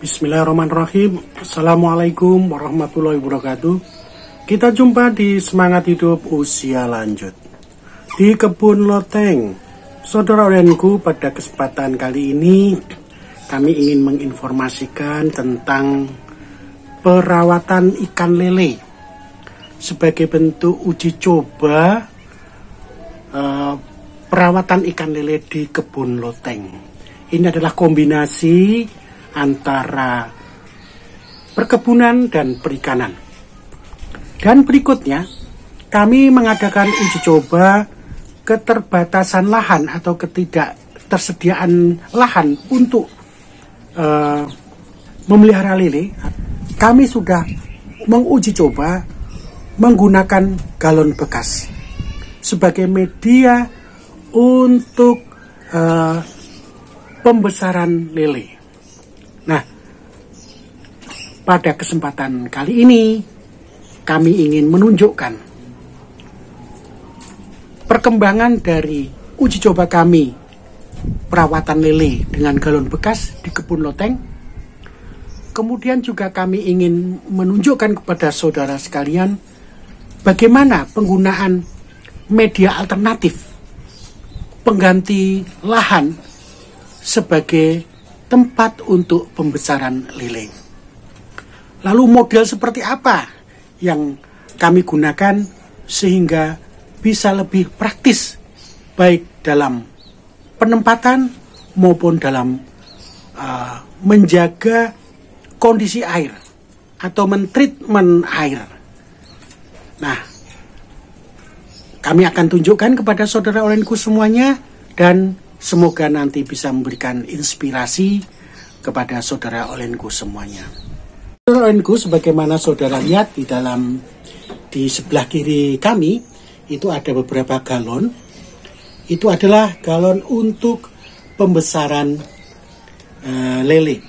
Bismillahirrahmanirrahim. Assalamualaikum warahmatullahi wabarakatuh. Kita jumpa di Semangat Hidup Usia Lanjut di Kebun Loteng. Saudara-saudaraku, pada kesempatan kali ini kami ingin menginformasikan tentang perawatan ikan lele sebagai bentuk uji coba perawatan ikan lele di Kebun Loteng. Ini adalah kombinasi antara perkebunan dan perikanan. Dan berikutnya, kami mengadakan uji coba keterbatasan lahan atau ketidaktersediaan lahan untuk memelihara lele. Kami sudah menguji coba menggunakan galon bekas sebagai media untuk pembesaran lele. Nah, pada kesempatan kali ini kami ingin menunjukkan perkembangan dari uji coba kami perawatan lele dengan galon bekas di Kebun Loteng. Kemudian juga kami ingin menunjukkan kepada saudara sekalian bagaimana penggunaan media alternatif pengganti lahan sebagai tempat untuk pembesaran lele. Lalu model seperti apa yang kami gunakan sehingga bisa lebih praktis baik dalam penempatan maupun dalam menjaga kondisi air atau mentreatment air. Nah, kami akan tunjukkan kepada saudara-saudaraku semuanya dan semoga nanti bisa memberikan inspirasi kepada saudara olenku semuanya. Saudara olenku, sebagaimana saudara lihat di sebelah kiri kami itu ada beberapa galon. Itu adalah galon untuk pembesaran lele.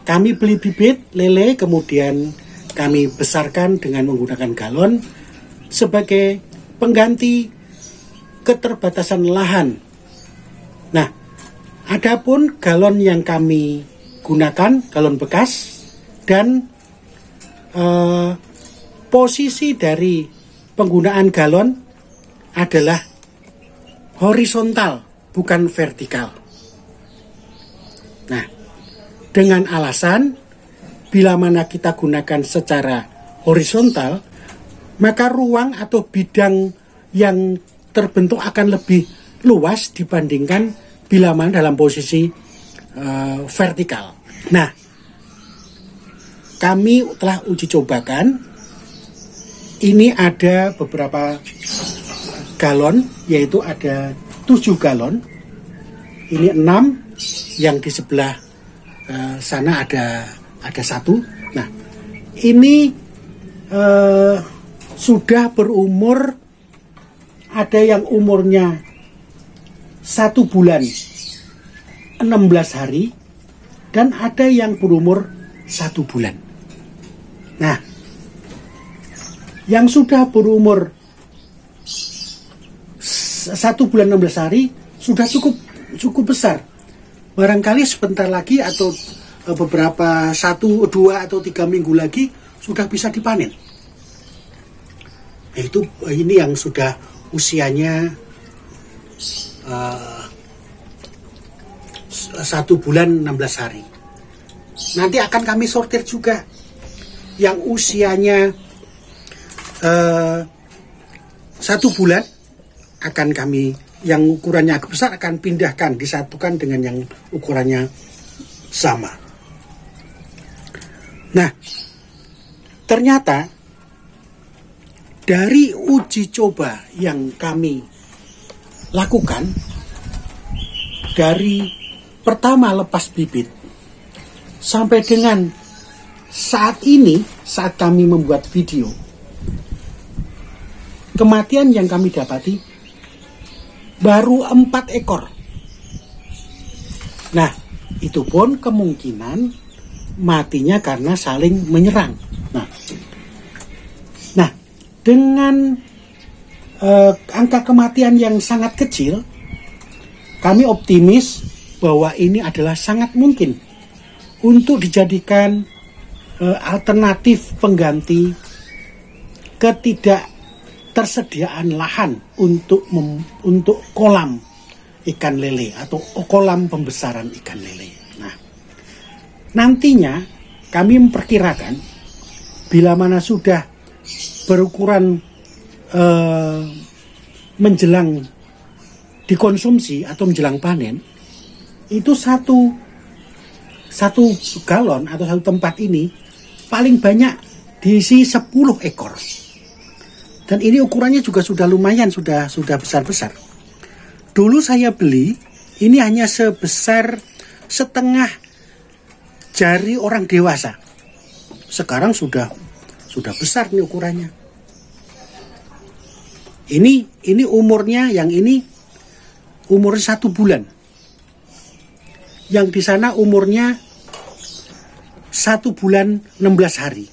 Kami beli bibit lele, kemudian kami besarkan dengan menggunakan galon sebagai pengganti keterbatasan lahan. Nah, adapun galon yang kami gunakan, galon bekas, dan posisi dari penggunaan galon adalah horizontal, bukan vertikal. Nah, dengan alasan bila mana kita gunakan secara horizontal, maka ruang atau bidang yang terbentuk akan lebih luas dibandingkan bila mana dalam posisi vertikal. Nah, kami telah uji cobakan. Ini ada beberapa galon, yaitu ada 7 galon. Ini 6, yang di sebelah sana ada 1. Nah, ini sudah berumur, ada yang umurnya 1 bulan 16 hari dan ada yang berumur 1 bulan. Nah, yang sudah berumur 1 bulan 16 hari sudah cukup besar. Barangkali sebentar lagi atau beberapa 1, 2 atau 3 minggu lagi sudah bisa dipanen. Ini yang sudah usianya 1 bulan 16 hari. Nanti akan kami sortir juga yang usianya 1 bulan, akan kami yang ukurannya agak besar akan pindahkan, disatukan dengan yang ukurannya sama. Nah, ternyata dari uji coba yang kami lakukan, dari pertama lepas bibit sampai dengan saat ini, saat kami membuat video, kematian yang kami dapati baru 4 ekor. Nah, itu pun kemungkinan matinya karena saling menyerang. Nah, dengan angka kematian yang sangat kecil, kami optimis bahwa ini adalah sangat mungkin untuk dijadikan alternatif pengganti ketidaktersediaan lahan untuk kolam ikan lele atau kolam pembesaran ikan lele. Nah, nantinya kami memperkirakan bila mana sudah berukuran menjelang dikonsumsi atau menjelang panen, itu satu galon atau satu tempat ini paling banyak diisi 10 ekor. Dan ini ukurannya juga sudah lumayan, sudah besar-besar. Dulu saya beli, ini hanya sebesar setengah jari orang dewasa. Sekarang sudah besar nih ukurannya. Ini umurnya, yang ini umur 1 bulan. Yang di sana umurnya 1 bulan 16 hari.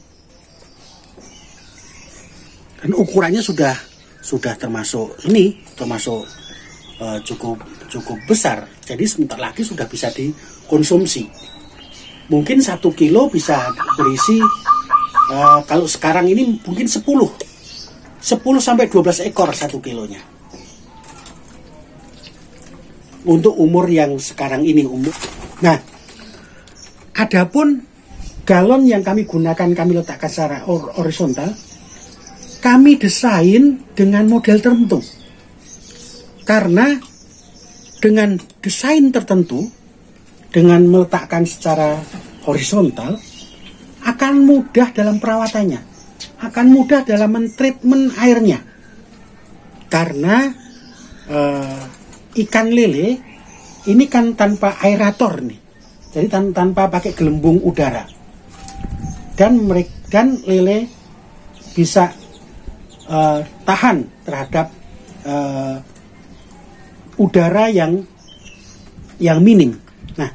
Dan ukurannya sudah termasuk cukup besar. Jadi sebentar lagi sudah bisa dikonsumsi. Mungkin 1 kilo bisa berisi kalau sekarang ini mungkin 10 sampai 12 ekor 1 kilonya. Untuk umur yang sekarang ini Nah, adapun galon yang kami gunakan, kami letakkan secara horizontal, kami desain dengan model tertentu. Karena dengan desain tertentu, dengan meletakkan secara horizontal, akan mudah dalam perawatannya, akan mudah dalam mentreatment airnya. Karena ikan lele ini kan tanpa aerator nih, jadi tanpa pakai gelembung udara, dan lele bisa tahan terhadap udara yang minim. Nah,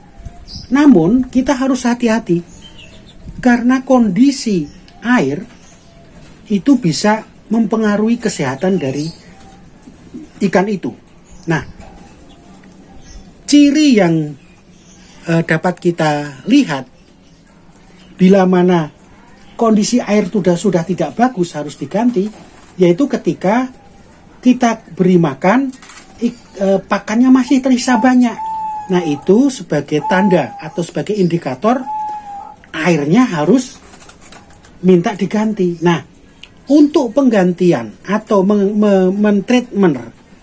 namun kita harus hati-hati karena kondisi air itu bisa mempengaruhi kesehatan dari ikan itu. Nah, ciri yang dapat kita lihat bila mana kondisi air sudah tidak bagus, harus diganti, yaitu ketika kita beri makan, pakannya masih tersisa banyak. Nah, itu sebagai tanda atau sebagai indikator airnya harus minta diganti. Nah, untuk penggantian atau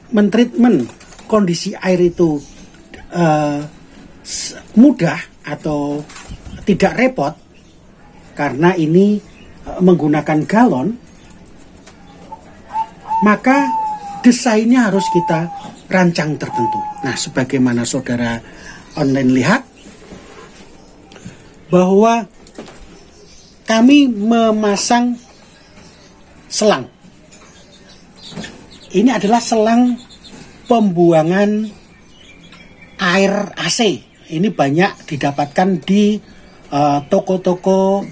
mentreatment kondisi air itu mudah atau tidak repot, karena ini menggunakan galon, maka desainnya harus kita rancang tertentu. Nah, sebagaimana saudara online lihat, bahwa kami memasang selang. Ini adalah selang pembuangan air AC. Ini banyak didapatkan di toko-toko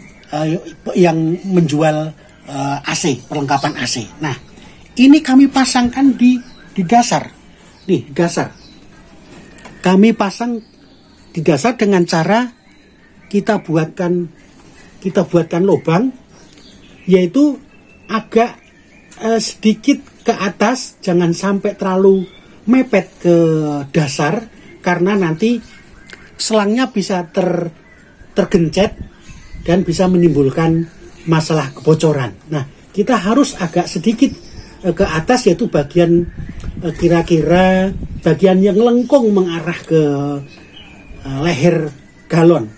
yang menjual AC, perlengkapan AC. Nah, ini kami pasangkan di dasar. Nih, dasar. Kami pasang di dasar dengan cara kita buatkan lubang, yaitu agak sedikit ke atas, jangan sampai terlalu mepet ke dasar, karena nanti selangnya bisa tergencet dan bisa menimbulkan masalah kebocoran. Nah, kita harus agak sedikit ke atas, yaitu bagian kira-kira bagian yang lengkung mengarah ke leher galon.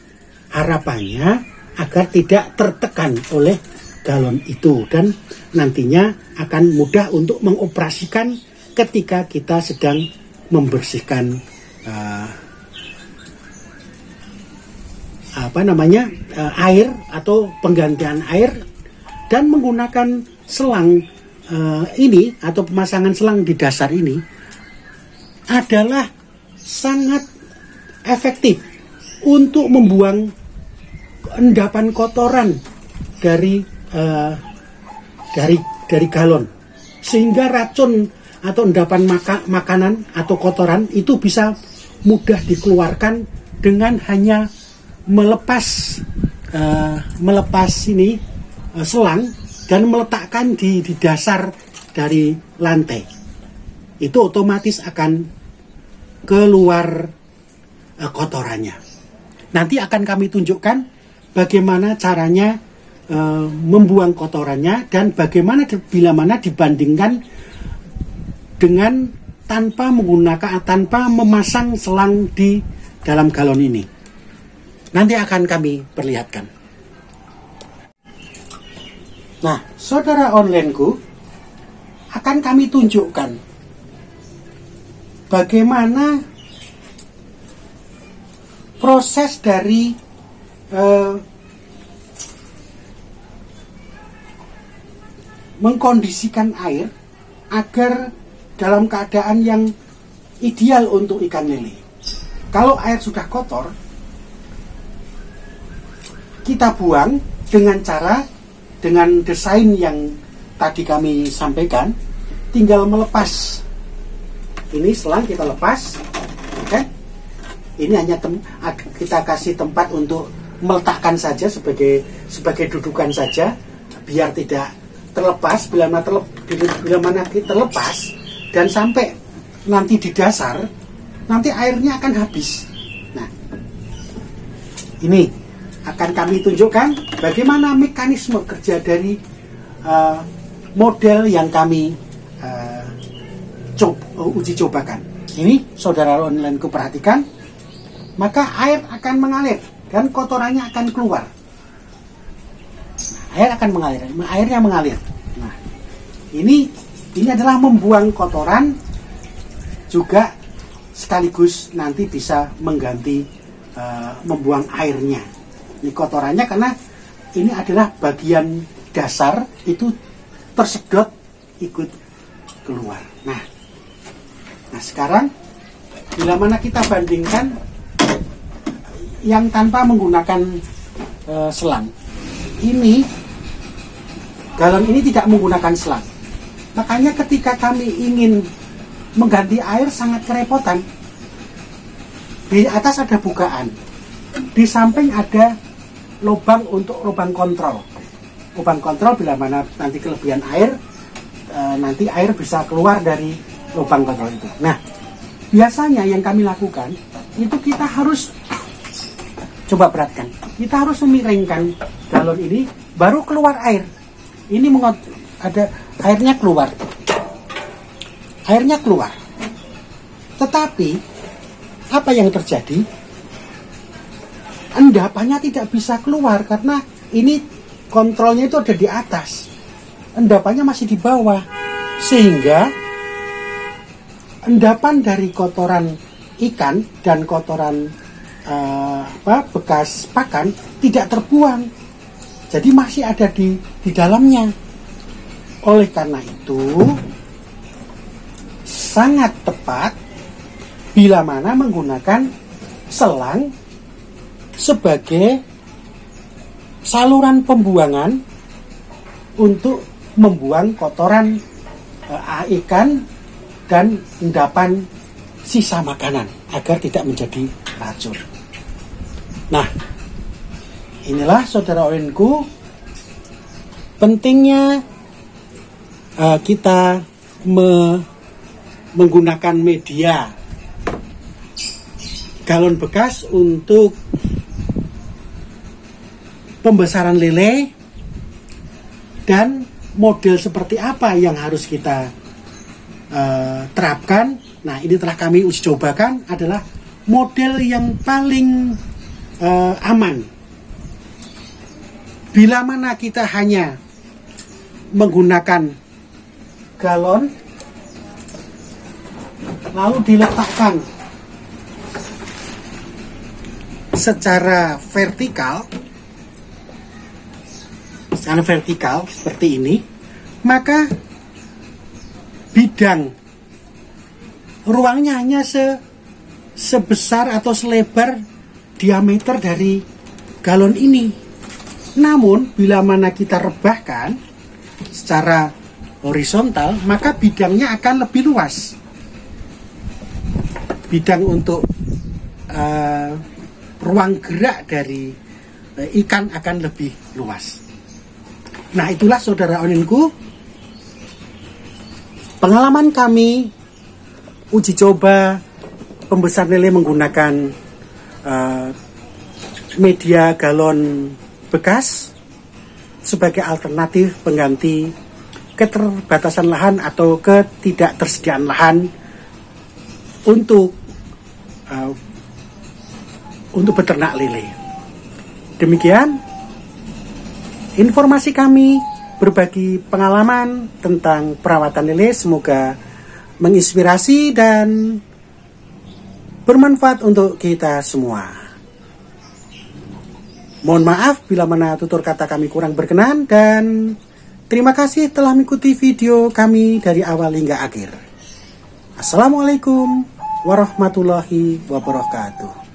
Harapannya agar tidak tertekan oleh galon itu, dan nantinya akan mudah untuk mengoperasikan ketika kita sedang membersihkan air atau penggantian air, dan menggunakan selang ini atau pemasangan selang di dasar ini adalah sangat efektif untuk membuang endapan kotoran dari galon, sehingga racun atau endapan makanan atau kotoran itu bisa mudah dikeluarkan dengan hanya melepas ini selang dan meletakkan di dasar dari lantai, itu otomatis akan keluar kotorannya. Nanti akan kami tunjukkan bagaimana caranya membuang kotorannya dan bagaimana bila mana dibandingkan dengan tanpa memasang selang di dalam galon ini. Nanti akan kami perlihatkan. Nah, saudara onlineku, akan kami tunjukkan bagaimana proses dari mengkondisikan air agar dalam keadaan yang ideal untuk ikan lele. Kalau air sudah kotor, kita buang dengan desain yang tadi kami sampaikan. Tinggal melepas ini selang, kita lepas, oke? Ini hanya kita kasih tempat untuk meletakkan saja sebagai dudukan saja, biar tidak terlepas. Bila mana terlepas dan sampai nanti di dasar, nanti airnya akan habis. Nah, ini akan kami tunjukkan bagaimana mekanisme kerja dari model yang kami uji cobakan. Ini saudara online perhatikan, maka air akan mengalir dan kotorannya akan keluar. Airnya mengalir. Nah, ini adalah membuang kotoran, juga sekaligus nanti bisa mengganti membuang airnya. Ini kotorannya karena ini adalah bagian dasar itu tersedot ikut keluar. Nah sekarang bila mana kita bandingkan yang tanpa menggunakan selang, ini galon ini tidak menggunakan selang. Makanya ketika kami ingin mengganti air sangat kerepotan. Di atas ada bukaan, di samping ada lubang untuk lubang kontrol. Lubang kontrol bila mana nanti kelebihan air, nanti air bisa keluar dari lubang kontrol itu. Nah, biasanya yang kami lakukan itu kita harus coba perhatikan, kita harus memiringkan galon ini baru keluar air. Ini ada airnya keluar. Tetapi apa yang terjadi? Endapannya tidak bisa keluar karena ini kontrolnya itu ada di atas, endapannya masih di bawah, sehingga endapan dari kotoran ikan dan kotoran bekas pakan tidak terbuang, jadi masih ada di dalamnya. Oleh karena itu sangat tepat bila mana menggunakan selang sebagai saluran pembuangan untuk membuang kotoran ikan dan endapan sisa makanan agar tidak menjadi racun. Nah, inilah saudara ON-ku pentingnya kita menggunakan media galon bekas untuk pembesaran lele, dan model seperti apa yang harus kita terapkan. Nah, ini telah kami uji cobakan, adalah model yang paling aman. Bila mana kita hanya menggunakan galon lalu diletakkan secara vertikal seperti ini, maka bidang ruangnya hanya sebesar atau selebar diameter dari galon ini. Namun bila mana kita rebahkan secara horizontal, maka bidangnya akan lebih luas. Bidang untuk ruang gerak dari ikan akan lebih luas. Nah, itulah saudara oninku, pengalaman kami uji coba pembesar lele menggunakan media galon bekas sebagai alternatif pengganti keterbatasan lahan atau ketidaktersediaan lahan untuk beternak lele. Demikian informasi kami berbagi pengalaman tentang perawatan lele, semoga menginspirasi dan bermanfaat untuk kita semua. Mohon maaf bila mana tutur kata kami kurang berkenan, dan terima kasih telah mengikuti video kami dari awal hingga akhir. Assalamualaikum warahmatullahi wabarakatuh.